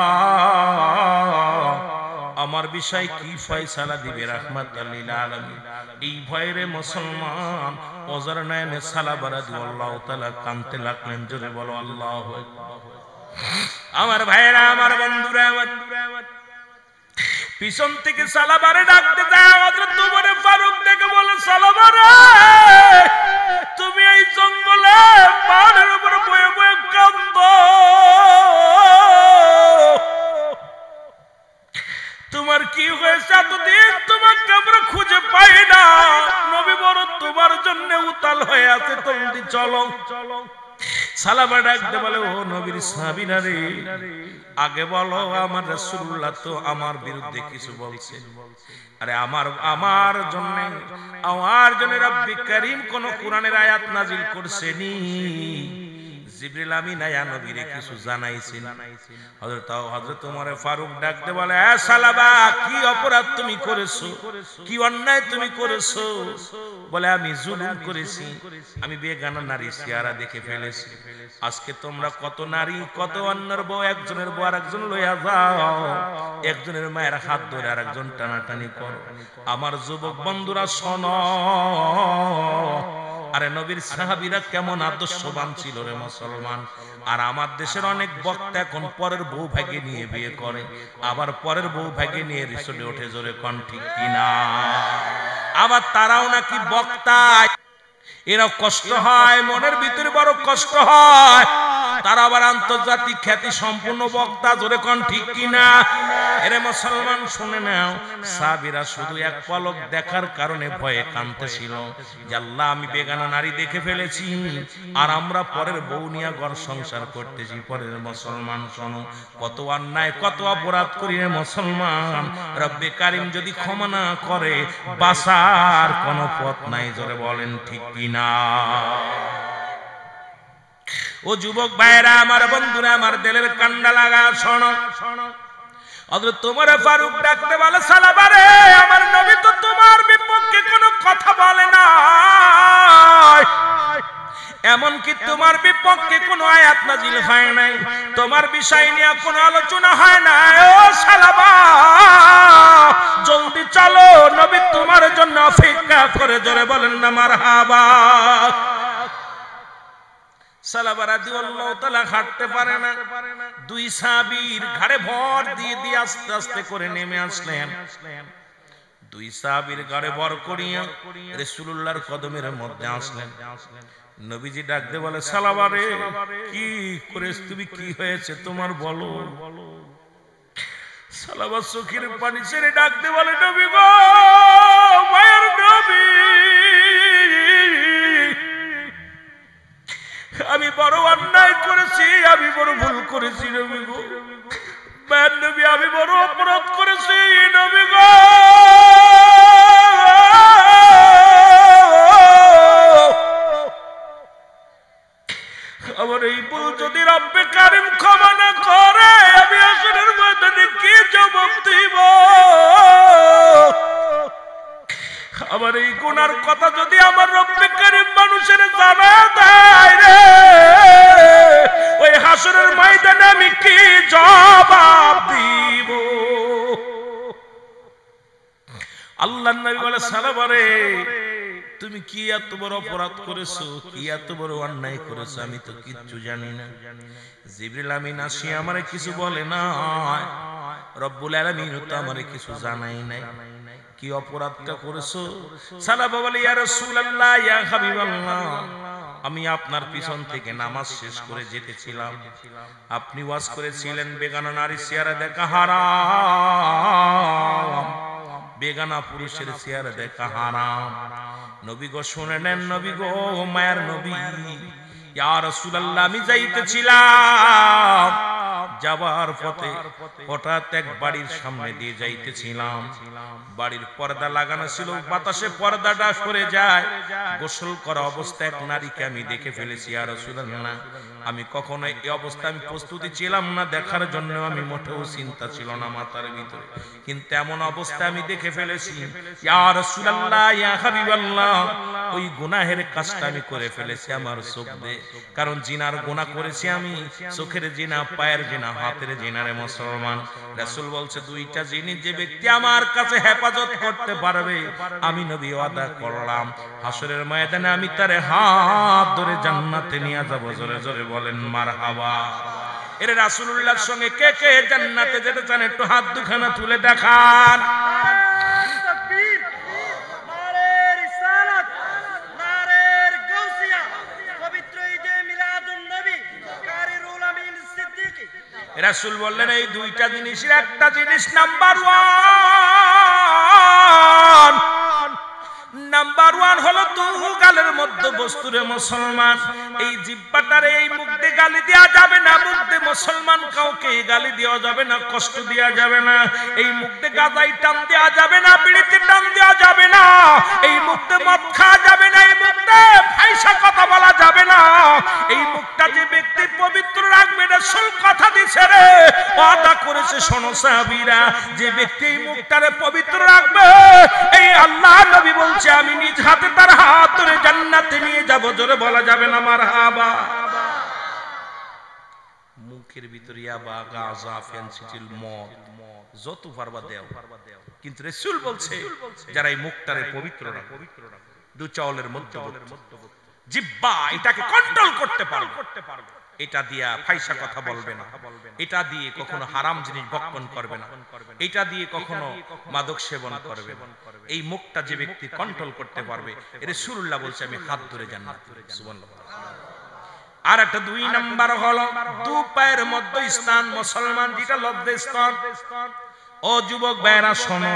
A: আমার বিষয় কি ফয়সালা দিবে রাহমাতুল লিল আলামিন, এই ভয়ে মুসলমান ওজর নয়নে সালাবা রাদিয়াল্লাহু তাআলা কাঁদতে লাগলেন। জোরে বলো আল্লাহু আকবার। আমার ভাইরা, আমার বন্ধুরা, আমার পিছন থেকে সালাবারে ডাকতে যায়। হযরত ওমর ফারুক দেখে বলে, সালাবারে তুমি এই জঙ্গলে পাহাড়ের উপর বয়ে বয়ে কাঁদো, তোমার কি হয়েছে? এতদিন তোমাকে আমরা খুঁজে পাই না, নবী বড় তোমার জন্য উতাল হয়ে আছে, তুমি চলো। সালাবা ডাকতে বলে, ও নবীর সাহাবীরা রে, আগে বলো আমার রাসূলুল্লাহ তো আমার বিরুদ্ধে কিছু বলছে, আরে আমার জন্য রব্বি কারীম কোন কোরআনের আয়াত নাজিল করছেনি? জিবরিল আমিন আয়া নবীরে কিছু জানাইছেন? হযরত ওমর ফারুক ডাকতে বলে, এ সালাবা, কি অপরাধ তুমি করেছো, কি অন্যায় তুমি করেছো? বলে, আমি জুলুম করেছি, আমি বেগানা নারী চেহারা দেখে ফেলেছি। আজকে তোমরা কত নারী, কত অন্যের বউ, একজনের বউ আরেকজন লইয়া যাও, একজনের মায়ের হাত ধরে আরেকজন টানাটানি করো। আমার যুবক বন্ধুরা শোনো, আরে নবীর সাহাবীরা কেমন আদর্শবান ছিল রে মুসলমান। আর আমার দেশের অনেক বক্তা এখন পরের বউ ভাগে নিয়ে বিয়ে করে, আবার পরের বউ ভাগে নিয়ে রিসোর্টে ওঠে। জোরে কোন ঠিক কিনা? আবার তারাও নাকি বক্তা, এরা কষ্ট হয়, মনের ভিতরে বড় কষ্ট হয়। তারা আবার আন্তর্জাতিক খ্যাতি সম্পূর্ণ বক্তা, জোরে কোন ঠিক কিনা? এরে মুসলমান শুনে নাও, সাহাবীরা শুধু এক পলক দেখার কারণে ভয়ে কাঁদতেছিল যে আল্লাহ আমি বেগানা নারী দেখে ফেলেছি, আর আমরা পরের বউ নিয়ে ঘর সংসার করতেছি। পরের মুসলমান শোনো, কত অন্যায় কত অপরাধ করি রে মুসলমান, রব্বে কারিম যদি ক্ষমা না করে বাঁচার কোনো পথ নাই, জোরে বলেন ঠিক কিনা? ও যুবক ভাইরা আমার, বন্ধুরা আমার, দিলের কান্না লাগা শোনো। হযরত ওমর ফারুক ডাকতে বলে, সালাবারে আমার নবী তো তোমার বিপক্ষে কোনো কথা বলে না, এমনকি তোমার বিপক্ষে কোনো আয়াত নাজিল হয় নাই, তোমার বিষয় নিয়ে কোনো আলোচনা হয় না। ও সালাবা জলদি চলো, নবী তোমার জন্য অপেক্ষা করে, জোরে বলেন না মারহাবা। সালাবা রাদিয়াল্লাহু তাআলা হাঁটতে পারে না, দুই সাহাবীর ঘাড়ে ভর দিয়ে দিয়ে আস্তে আস্তে করে নেমে আসলেন। দুই সাহাবীর ঘাড়ে ভর করিয়া রাসূলুল্লাহর কদমের মধ্যে আসলেন। নবীজি ডাকতে বলে, সালাবা রে কি করেছ তুমি, কি হয়েছে তোমার বলো। সালাবা চোখের পানি ছেড়ে ডাকতে বলে, নবী গো, মায়ের নবী, আমি বড় অন্যায় করেছি, আমি বড় ভুল করেছি নবী গো, মায়ের নবী আমি বড় অপরাধ করেছি নবী গো। আমার এই ভুল যদি রব্বে কারিম ক্ষমা না করে, আমি হাসরের ময়দানে কি জবাব দিব? আমার এই গুনার কথা যদি আমার রব্বে কারিম মানুষের জানা দেয় রে, ওই হাসরের ময়দানে আমি কি জবাব দিব? আল্লাহর নবী বলে, সালাবারে তুমি কি এত বড় অপরাধ করেছো, কি এত বড় অন্যায় করেছো, আমি তো কিচ্ছু জানি না। জিবরিল আমিন আসি আমারে কিছু বলে না, রব্বুল আলামিন তো আমারে কিছু জানাই নাই, কি অপরাধটা করেছো? সালাবা বলে, ইয়া রাসূলুল্লাহ, ইয়া হাবিবাল্লাহ, আমি আপনার পিছন থেকে নামাজ শেষ করে যেতেছিলাম, আপনি ওয়াজ করেছিলেন বেগানা নারী চেহারা দেখা হারাম, বেগানা পুরুষের চেহারা দেখা হারাম। নবী গো শুনে নেন, নবী গো, মায়ের নবী, ইয়া রাসূলুল্লাহ আমি যাইতেছিলাম, যাবার পথে হঠাৎ এক বাড়ির সামনে দিয়ে যাইতেছিলাম, বাড়ির পর্দা লাগানো ছিল, বাতাসে পর্দাটা সরে যায়, গোসল করা অবস্থায় এক নারীকে আমি দেখে ফেলেছি। ইয়া রাসূলুল্লাহ আমি কখনো এই অবস্থায় আমি প্রস্তুতি ছিলাম না দেখার জন্য, আমি মোটেও চিন্তা ছিল না মাথার ভিতরে, কিন্তু এমন অবস্থায় আমি দেখে ফেলেছি। ইয়া রাসূলুল্লাহ, ইয়া হাবিবাল্লাহ, ওই গুনাহের কাজটা আমি করে ফেলেছি আমার চোখ দিয়ে, কারণ জিনার গুনাহ করেছি আমি, চোখের জিনা, পায়ের জিনা, হাতের জিনা রে মুসলমান। রাসূল বলছে দুইটা জিনিস যে ব্যক্তি আমার কাছে হেফাজত করতে পারবে, আমি নবী ওয়াদা করলাম হাসরের ময়দানে আমি তারে হাত ধরে জান্নাতে নিয়ে যাব, জোরে জোরে বলেন মারহাবা। এর রাসূলুল্লাহর সঙ্গে কে কে জান্নাতে যেতে চান একটু হাত দুখানা তুলে দেখান। রাসূল বললেন এই দুইটা জিনিসের একটা জিনিস নাম্বার ওয়ান হলো গালের মধ্যে বস্তুরে মুসলমান, এই জিহ্বাটারে এই মুখ দিয়ে গালি দেওয়া যাবে না, মুখ দিয়ে মুসলমান কাউকে গালি দেওয়া যাবে না, কষ্ট দেওয়া যাবে না, এই মুখ দিয়ে গাঁজাই টান দেওয়া যাবে না, বিড়িতে টান দেওয়া যাবে না, এই মুখ দিয়ে মদ খাওয়া যাবে না, এই মুখ দিয়ে ফাইসা কথা বলা যাবে না। এই মুখটা যে ব্যক্তি পবিত্র রাখবে, রাসূল কথা দিছে রে, ওয়াদা করেছে, শোনো সাহাবীরা, যে ব্যক্তি এই মুখটারে পবিত্র রাখবে, এই আল্লাহ নবী বলছে আমি নিজ হাতে তার হাত ধরে জান্নাতে নিয়ে যাব, জোরে বলা যাবে না মারহাবা। মুখের ভিতরে ইয়াবা, গাঁজা, ফেনসিডিল, মদ যত পারবা দেও, কিন্তু রাসূল বলছে যারা এই মুখটারে পবিত্র রাখবে, দু চাওলের মধ্যে জিহ্বা এটাকে কন্ট্রোল করতে পারবে, এটা দিয়া ফাইসা কথা বলবে না, এটা দিয়ে কখনো হারাম জিনিস ভক্ষণ করবে না, এটা দিয়ে কখনো মাদক সেবন করবে না। এই মুখটা যে ব্যক্তি কন্ট্রোল করতে পারবে, রাসূলুল্লাহ বলছে আমি হাত ধরে জান্নাতে, সুবহানাল্লাহ। আর একটা 2 নাম্বার হলো দু পায়ের মধ্যে স্থান, মুসলমান যেটা লজ্জাস্থান। ও যুবক ভাইরা শোনো,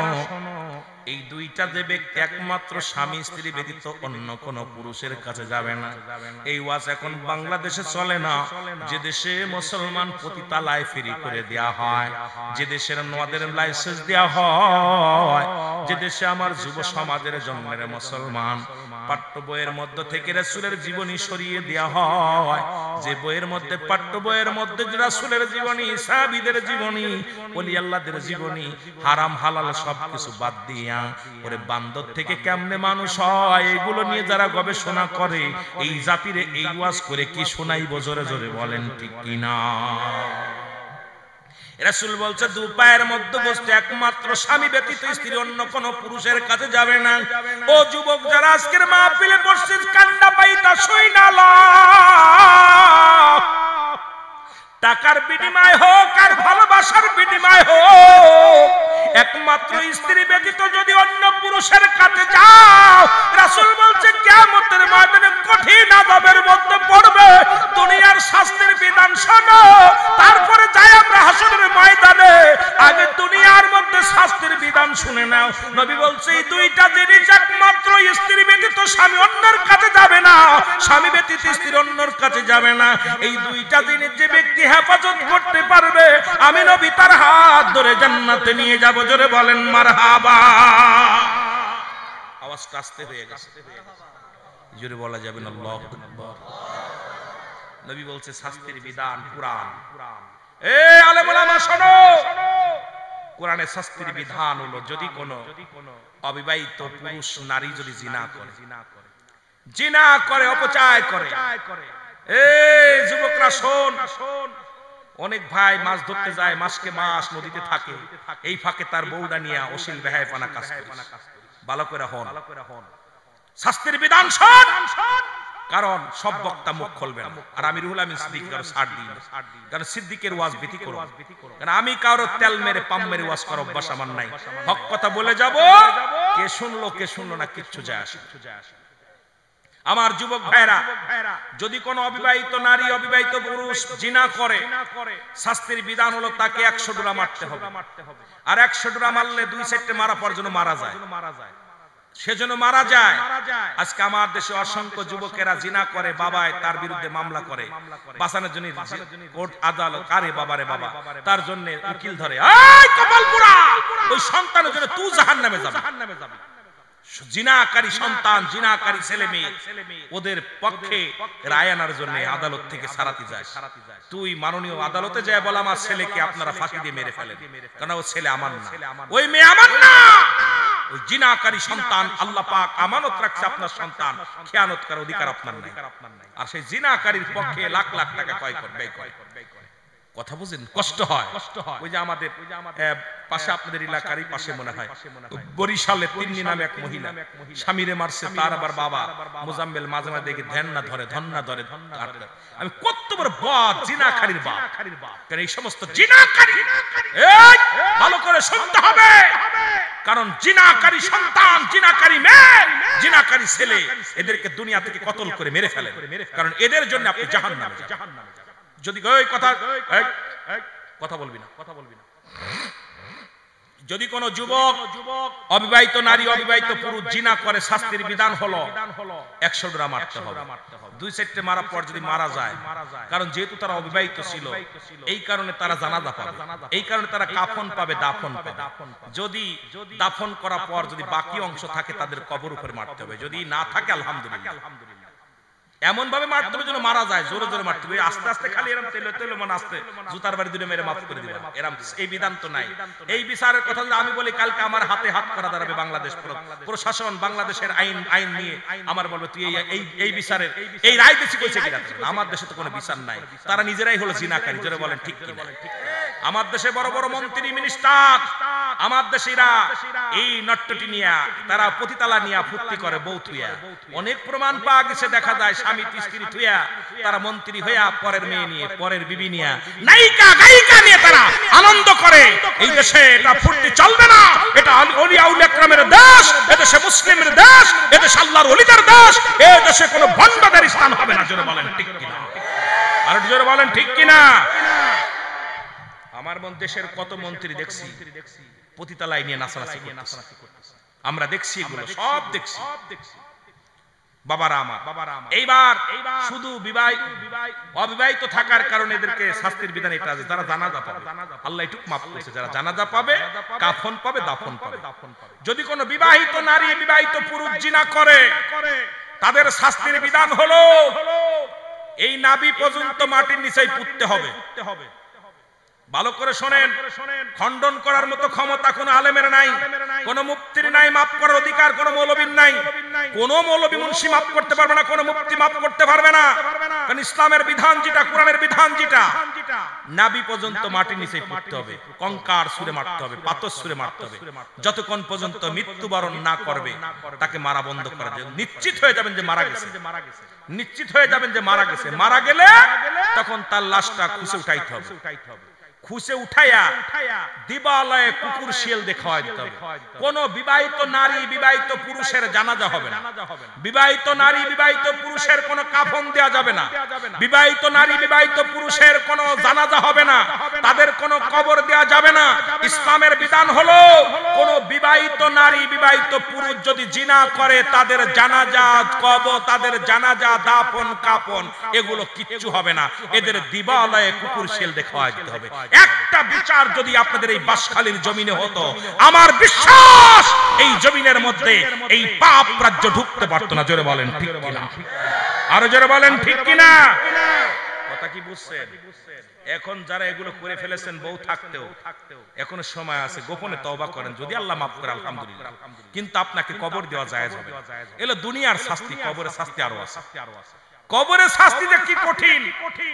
A: এই দুইটা যে ব্যক্তি একমাত্র স্বামী স্ত্রী ব্যতীত অন্য কোন পুরুষের কাছে যাবে না। এই ওয়াজ এখন বাংলাদেশে চলে না। যে দেশে মুসলমান পতিতালায় ফ্রি করে দেয়া হয়, যে দেশের নদের লাইসেন্স দেয়া হয়, যে দেশে আমার যুব সমাজের জন্মের মুসলমান পাঠ্য বইয়ের মধ্যে থেকে রাসূলের জীবনী সরিয়ে দেয়া হয়, যে বইয়ের মধ্যে পাঠ্য বইয়ের মধ্যে রাসূলের জীবনী, সাহাবীদের জীবনী, ওলি আল্লাহদের জীবনী, হারাম হালাল সবকিছু বাদ দিয়ে ওরে বান্দর থেকে কেমনে মানুষ হয় এগুলো নিয়ে যারা গবেষণা করে, এই জাতিরে এই ওয়াজ করে কি শোনাইবো? জোরে জোরে বলেন ঠিক কিনা? রাসূল বলছে দু পায়ের মধ্যে বসতে একমাত্র স্বামী ব্যতীত স্ত্রী অন্য কোন পুরুষের কাছে যাবে না। ও যুবক যারা আজকের মাহফিলে বসছিস, কান্না পাইতা সই না, টাকার বিনিময় হোক আর ভালোবাসার বিনিময় হোক, একমাত্র স্ত্রী ব্যতীত যদি অন্য পুরুষের কাছে যাও, রাসূল বলছে কিয়ামতের ময়দানে কঠিন আযাবের মধ্যে পড়বে। দুনিয়ার শাস্তির বিধান শোনো, তারপরে যাই আমরা হাসরের ময়দানে। আগে দুনিয়ার মধ্যে শাস্তির বিধান শুনে নাও। নবী বলছে এই দুইটা জিনিস, একমাত্র স্ত্রী ব্যতীত স্বামী অন্যের কাছে যাবে না, স্বামী ব্যতীত স্ত্রী অন্যের কাছে যাবে না। এই দুইটা জিনিস যে ব্যক্তি হেফাজত করতে পারবে, আমি নবী তার হাত ধরে জান্নাতে নিয়ে যাব। জোরে বলেন মারহাবা। আওয়াজটা আস্তে হয়ে গেছে, জোরে বলা যাবে না আল্লাহু আকবার। নবী বলছে শাস্তির বিধান কোরআন। এ আলেম ওলামা শোনো, কোরআনের শাস্তির বিধান হলো যদি কোনো অবিবাহিত পুরুষ নারী যদি জিনা করে অপচয় করে, এই যুবকরা শোন, অনেক ভাই মাছ ধরতে যায়, মাসকে মাস নদীতে থাকে, এই ফাঁকে তার বউডা নিয়ে অশ্লীল বেহায়াপনা কাজ করে। ভালো করে হন, শাস্তির বিধান শোন, কারণ সব বক্তা মুখ খুলবে না। আর আমি রুহুল আমিন সিদ্দিক কারো ছাড় দিই না, কারণ সিদ্দিকের ওয়াজ ব্যতিক্রম। কারণ আমি কারো তেল মেরে পাম মেরে ওয়াজ করার অভ্যাস আমার নাই। হক কথা বলে যাব, কে শুনলো না কিচ্ছু যায় আসে। আমার যুবক ভাইরা, যদি কোন অবিবাহিত নারী অবিবাহিত পুরুষ জিনা করে, শাস্তির বিধান হলো তাকে 100 ডোরা মারতে হবে। আর 100 ডোরা মারলে 2 সেটে মারা পর জন্য মারা যায়, সেজন্য মারা যায়। আজকে আমার দেশে অসংখ্য যুবকেরা জিনা করে, বাবায় তার বিরুদ্ধে মামলা করে, বাঁচানোর জন্য কোর্ট আদালত, আরে বাবারে বাবা, তার জন্য উকিল ধরে, এই কপাল পোড়া, ওই সন্তানের জন্য তুই জাহান্নামে যাবি। জিনাকারী সন্তান, জিনাকারী ছেলে মেয়ে, ওদের পক্ষে রায় আনার জন্য আদালত থেকে সারাতে যায়। তুই মাননীয় আদালতে যায় বল আমার ছেলেকে আপনারা ফাঁসি দিয়ে মেরে ফেলেন, কারণ ও ছেলে আমার না, ওই মেয়ে আমার না। ওই জিনাকারী সন্তান আল্লাহ পাক আমানত রাখছে, আপনার সন্তান, খেয়ানত করার অধিকার আপনার নাই। আর সেই জিনাকারীর পক্ষে লাখ লাখ টাকা ব্যয় করে। কথা বুঝেন, কষ্ট হয়। ওই যে আমাদের পাশে, আপনাদের এলাকারই পাশে মনে হয় বরিশালে তিন্নি নামে এক মহিলা স্বামীরে মারছে, তার আবার বাবা মোজাম্মেল মাঝে মাঝে দেখে ধ্যান না ধরে, আমি কত বড় বাপ, জিনাকারীর বাপ। কারণ এই সমস্ত জিনাকারী ভালো করে শুনতে হবে, কারণ জিনাকারী সন্তান, জিনাকারী মেয়ে, জিনাকারী ছেলে, এদেরকে দুনিয়া থেকে কতল করে মেরে ফেলে, কারণ এদের জন্য আপনি জাহান্নামে যাবেন। যদি কথা বলবি না, যদি কোন যুবক অবিবাহিত নারী অবিবাহিত পুরুষ জিনা করে, শাস্তির বিধান হলো 100 ডোরা মারতে হবে। 2 সেটে মারার পর যদি মারা যায়, কারণ যেহেতু তারা অবিবাহিত ছিল, এই কারণে তারা জানাজা পাবে, এই কারণে তারা কাফন পাবে, দাফন পাবে। যদি দাফন করার পর যদি বাকি অংশ থাকে, তাদের কবর উপরে মারতে হবে। যদি না থাকে আলহামদুলিল্লাহ, এমন ভাবে মারতে হবে যেন মারা যায়, জোরে জোরে মারতে হবে। আস্তে আস্তে খালি এরকম তেল মনে আসতে জুতার বাড়ি দুটো মেরে মাফ করে দিবে, এরকম এই বিধান তো নাই। এই বিচারের কথা যদি আমি বলি, কালকে আমার হাতে হাত করা দাঁড়াবে বাংলাদেশ প্রশাসন, বাংলাদেশের আইন নিয়ে আমার বলবে তুই এই বিচারের এই রায় বেশি কইছে কিনা। আমার দেশে তো কোনো বিচার নাই, তারা নিজেরাই হলো জিনাকারী। জোরে বলেন ঠিক কিনা? আমার দেশে বড় বড় মন্ত্রী মিনিস্টার, আমার দেশিরা এই নট্টটি নিয়া, তারা পতিতালা নিয়া ফুর্তি করে, বউ থুইয়া। অনেক প্রমাণ পাওয়া গেছে, দেখা যায় স্বামী স্ত্রী থুইয়া তারা মন্ত্রী হইয়া পরের মেয়ে নিয়ে, পরের বিবি নিয়া, নায়িকা গায়িকা নিয়ে তারা আনন্দ করে। এই দেশে এটা ফুর্তি চলবে না, এটা আউলিয়া ইকরামের দেশ, এদেশে মুসলিমের দেশ, এদেশে আল্লাহর ওলিদের দেশ, এই দেশে কোনো ভণ্ডদের স্থান হবে না। জোরে বলেন ঠিক কিনা? আর জোরে বলেন ঠিক কিনা? আমার দেশের কত মন্ত্রী দেখছি পতিতালয় নিয়ে নাচানাচি করতেছে, আমরা দেখছি, এগুলো সব দেখছি। বাবারা আমার, এইবার শুধু অবিবাহিত থাকার কারণে এদেরকে শাস্তির বিধান এটা আছে, যারা জানাজা পাবে আল্লাহ এটুকু মাফ করেছে, যারা জানাজা পাবে, কাফন পাবে, দাফন পাবে। যদি কোনো বিবাহিত নারী বিবাহিত পুরুষ জিনা করে তাদের শাস্তির বিধান হলো এই নাভি পর্যন্ত মাটির নিচেই পুঁততে হবে। ভালো করে শোনেন, খণ্ডন করার মতো ক্ষমতা কোন আলেমের নাই, কোন মুফতির নাই, মাফ করার অধিকার কোন মৌলবীর নাই। কোন মৌলবী মুন্সি মাফ করতে পারবে না, কোন মুফতি মাফ করতে পারবে না। কারণ ইসলামের বিধান যেটা, কোরআনের বিধান যেটা, নাভি পর্যন্ত মাটির নিচে পুঁততে হবে, কঙ্কার সুরে মারতে হবে, পাথর সুরে মারতে হবে। যতক্ষণ পর্যন্ত মৃত্যুবরণ না করবে তাকে মারা বন্ধ করা যাবে। নিশ্চিত হয়ে যাবেন যে মারা গেছে, নিশ্চিত হয়ে যাবেন যে মারা গেছে। মারা গেলে তখন তার লাশটা খুঁজে উঠাইতে হবে, খুশে উঠাইয়া দিবালয়ে কুকুর শিয়াল দেখাওয়া দিতে হবে। কোন বিবাহিত নারী বিবাহিত পুরুষের জানাজা হবে না, বিবাহিত নারী বিবাহিত পুরুষের কোন কাফন দেওয়া যাবে না, বিবাহিত নারী বিবাহিত পুরুষের কোন জানাজা হবে না, তাদের কোন কবর দেওয়া যাবে না। ইসলামের বিধান হলো কোন বিবাহিত নারী বিবাহিত পুরুষ যদি জিনা করে তাদের জানাজা, কবর, তাদের জানাজা, দাফন, কাফন এগুলো কিচ্ছু হবে না। এদের দিবালয়ে কুকুর শিয়াল দেখাওয়া দিতে হবে। একটা বিচার যদি আপনাদের এই বাঁশখালীর জমিনে হতো, আমার বিশ্বাস এই জমিনের মধ্যে এই পাপ রাজ্য ঢুকতে পারতো না। জোরে বলেন ঠিক কিনা? আরো জোরে বলেন ঠিক কিনা? কথা কি বুঝছেন? এখন যারা এগুলো করে ফেলেছেন বউ থাকতেও এখনো সময় আছে, গোপনে তওবা করেন, যদি আল্লাহ মাফ করে আলহামদুলিল্লাহ। কিন্তু আপনাকে কবর দেওয়া জায়েজ হবে। এলো দুনিয়ার শাস্তি, কবরের শাস্তি আরো আছে। কবরের শাস্তিটা কি কঠিন,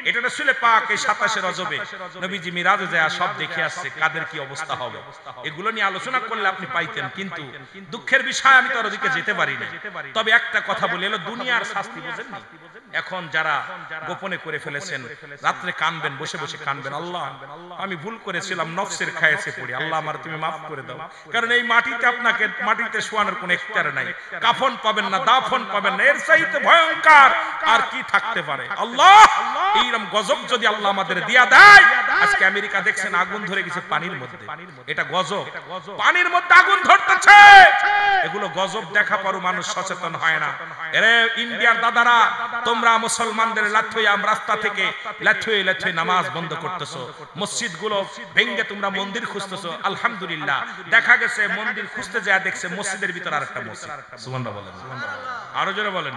A: এটা রাসূল পাক এই 27 রজবে নবীজি মিরাজে যায় সব দেখে আসছে কাদের কি অবস্থা হবে। এগুলো নিয়ে আলোচনা করলে আপনি পাইতেন, কিন্তু দুঃখের বিষয় আমি তো ওদিকে যেতে পারি না। তবে একটা কথা বলি, এলো দুনিয়ার শাস্তি বুঝেন না। এখন যারা গোপনে করে ফেলেছেন, রাত্রে কানবেন, বসে বসে কানবেন, আল্লাহ আমি ভুল করেছিলাম, নফসের খায়েছে পড়ি, আল্লাহ আমার তুমি মাফ করে দাও। কারণ এই মাটিতে আপনাকে মাটিতে শোয়ানোর কোনো এখতিয়ার নাই, কাফন পাবেন না, দাফন পাবেন না, এর চাইতে ভয়ঙ্কর আর কি থাকতে পারে? আল্লাহ এইরকম গজব যদি আল্লাহ আমাদের দিয়া দেয়। আজকে আমেরিকা দেখছেন আগুন ধরে গেছে পানির মধ্যে, এটা গজব, পানির মধ্যে আগুন ধরতেছে। এগুলো গজব দেখা পরও মানুষ সচেতন হয় না। এরে ইন্ডিয়ার দাদারা, তোমরা মুসলমানদের লাথুয়ে রাস্তা থেকে লাথুয়ে লাথুয়ে নামাজ বন্ধ করতেছো, মসজিদগুলো ভেঙে তোমরা মন্দির খুঁজতেছো। আলহামদুলিল্লাহ দেখা গেছে মন্দির খুঁজতে যায় দেখছে মসজিদের ভিতর আরেকটা মসজিদ। সুবহানাল্লাহ বলেন, আরো জোরে বলেন।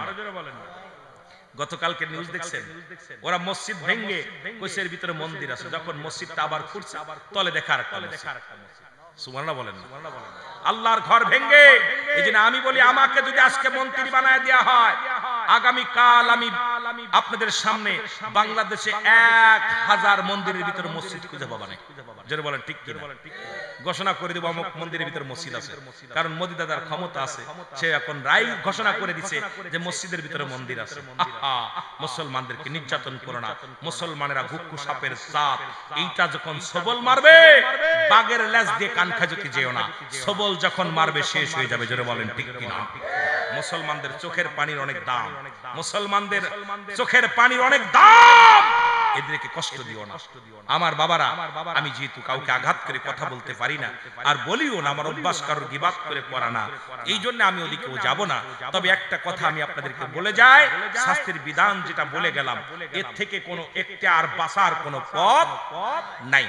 A: গতকালকে নিউজ দেখছেন, ওরা মসজিদ ভেঙে কইসের ভিতরে মন্দির আছে, যখন মসজিদটা আবার খুঁজছে তলে দেখা আরেকটা মসজিদ। সুবহানাল্লাহ বলেন। আল্লাহর ঘর ভেঙে, এইজন্য আমি বলি আমাকে যদি আজকে মন্ত্রী বানায় দেয়া হয়, আগামী কাল আমি আপনাদের সামনে বাংলাদেশে 1000 মন্দিরের ভিতরে মসজিদ খুঁজে পাবো না। যারা বলেন ঠিক কিনা? ঘোষণা করে দেব অমুক মন্দিরের ভিতরে মসজিদ আছে, কারণ মোদি দাদার ক্ষমতা আছে, সে এখন রায় ঘোষণা করে দিছে যে মসজিদের ভিতরে মন্দির আছে। আহা, মুসলমানদেরকে নির্যাতন করো না, মুসলমানেরা গুক্কু সাপের জাত, এইটা যখন সবল মারবে বাগের লেজ দিয়ে কান খাজুতি যেও না, সবল যখন মারবে শেষ হয়ে যাবে। যারা বলেন ঠিক কিনা? মুসলমানদের চোখের পানির অনেক দাম, মুসলমানদের চোখের পানির অনেক দাম, এদেরকে কষ্ট দিও না। আমার বাবারা, আমি যেহেতু কাউকে আঘাত করে কথা বলতে পারি না, আর বলিও না, আমার অভ্যাস কারোর গিবাত করে করা না, এই জন্য আমি ওদিকেও যাব না। তবে একটা কথা আমি আপনাদেরকে বলে যাই, শাস্তির বিধান যেটা বলে গেলাম, এর থেকে কোনো একটা আর বাঁচার কোনো পথ নাই।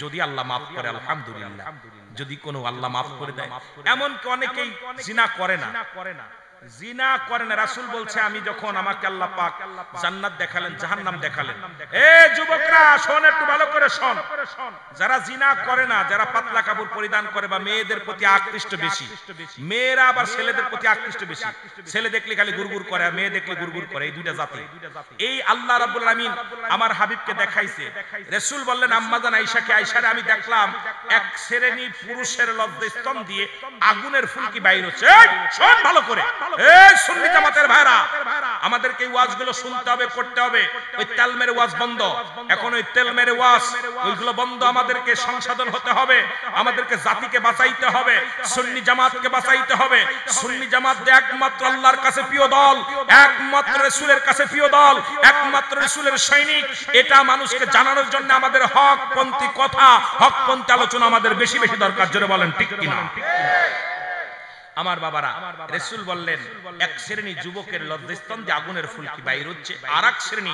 A: যদি আল্লাহ মাফ করে আলহামদুলিল্লাহ, যদি কোনো আল্লাহ মাফ করে দেয়। এমনকি অনেকেই জিনা করে না, জিনা করে না। রাসূল বলছে, আমি যখন আমাকে আল্লাহ পাক জান্নাত দেখালেন, জাহান্নাম দেখালেন, এ যুবকরা শোন, একটু ভালো করে শোন, যারা জিনা করে না, যারা পাতলা কাপড় পরিধান করে বা মেয়েদের প্রতি আকৃষ্ট বেশি, মেয়েরা আবার ছেলেদের প্রতি আকৃষ্ট বেশি, ছেলে দেখলে খালি গুরগুর করে, মেয়ে দেখলে গুরগুর করে, এই দুইটা জাতি। এই আল্লাহ রাব্বুল আলামিন আমার হাবিবকে দেখাইছে। রাসূল বললেন আম্মা জান আয়েশাকে, আয়েশারে আমি দেখলাম এক শ্রেণী পুরুষের লজ্জাস্থান দিয়ে আগুনের ফুলকি বাইর হচ্ছে। শোন ভালো করে, এই সুন্নি জামাতের ভাইরা, আমাদেরকে এই ওয়াজগুলো শুনতে হবে, করতে হবে। ওই তেলমের ওয়াজ বন্ধ, এখন ওই তেলমের ওয়াজ ওইগুলো বন্ধ। আমাদেরকে সংশোধন হতে হবে, আমাদেরকে জাতিকে বাঁচাইতে হবে, সুন্নি জামাতকে বাঁচাইতে হবে। সুন্নি জামাত একমাত্র আল্লাহর কাছে প্রিয় দল, একমাত্র রাসূলের কাছে প্রিয় দল, একমাত্র রাসূলের সৈনিক। এটা মানুষকে জানানোর জন্য আমাদের হকপন্থী কথা, হকপন্থী আলোচনা আমাদের বেশি বেশি দরকার। জোরে বলেন ঠিক কিনা? আমার বাবারা, রাসূল বললেন এক শ্রেণী যুবকের লজ্জাস্থান দিয়ে আগুনের ফুলকি বাইর হচ্ছে, আর এক শ্রেণী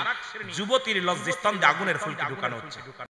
A: যুবতীর লজ্জাস্থান দিয়ে আগুনের ফুলকি ঢুকানো হচ্ছে।